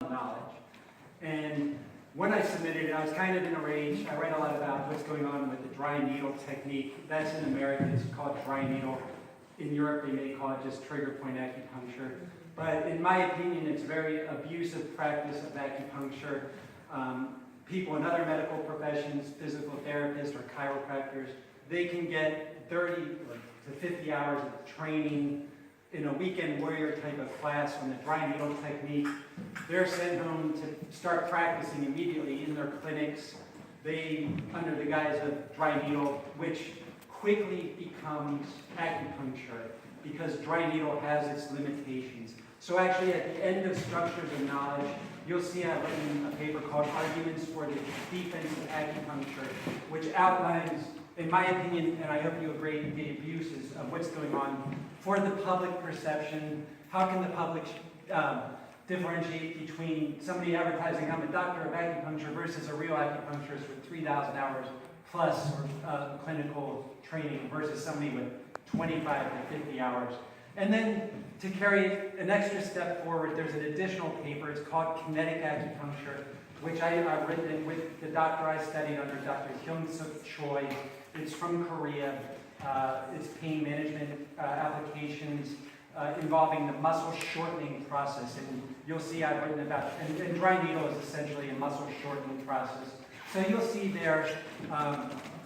knowledge. And when I submitted it, I was kind of in a rage. I read a lot about what's going on with the dry needle technique. That's in America, it's called dry needle. In Europe, they may call it just trigger point acupuncture. But in my opinion, it's a very abusive practice of acupuncture. People in other medical professions, physical therapists or chiropractors, they can get 30 to 50 hours of training in a weekend warrior type of class on the dry needle technique. They're sent home to start practicing immediately in their clinics. They, under the guise of dry needle, which quickly becomes acupuncture because dry needle has its limitations. So actually at the end of Structures of Knowledge, you'll see I've written a paper called Arguments for the Defense of Acupuncture, which outlines, in my opinion, and I hope you agree, the abuses of what's going on for the public perception. How can the public differentiate between somebody advertising, I'm a doctor of acupuncture, versus a real acupuncturist with 3,000 hours plus or clinical training versus somebody with 25 to 50 hours. And then to carry an extra step forward, there's an additional paper. It's called Kinetic Acupuncture, which I've written with the doctor I studied under, Dr. Kyung-Suk Choi. It's from Korea. It's pain management applications involving the muscle shortening process. And you'll see I've written about, and dry needle is essentially a muscle shortening process. So you'll see there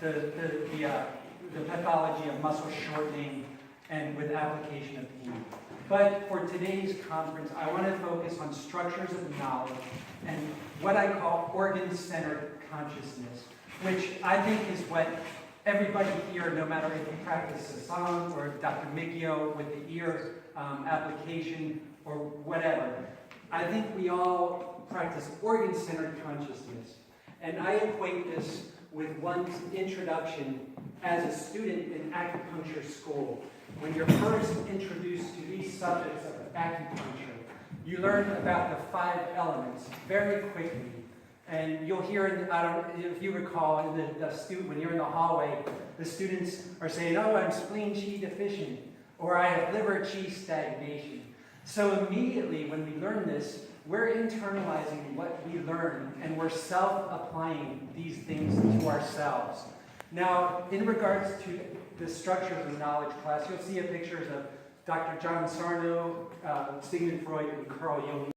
the pathology of muscle shortening and with application of pain. But for today's conference, I want to focus on structures of knowledge and what I call organ-centered consciousness, which I think is what everybody here, no matter if you practice Saam or Dr. Mikio with the ear application or whatever, I think we all practice organ-centered consciousness. And I equate this with one's introduction as a student in acupuncture school. When you're first introduced to these subjects of acupuncture, you learn about the 5 elements very quickly. And you'll hear, I don't know if you recall, in when you're in the hallway, the students are saying, oh, I'm spleen qi deficient, or I have liver qi stagnation. So immediately when we learn this, we're internalizing what we learn, and we're self-applying these things to ourselves. Now, in regards to the Structures of Knowledge class, you'll see pictures of Dr. John Sarno, Sigmund Freud, and Carl Jung.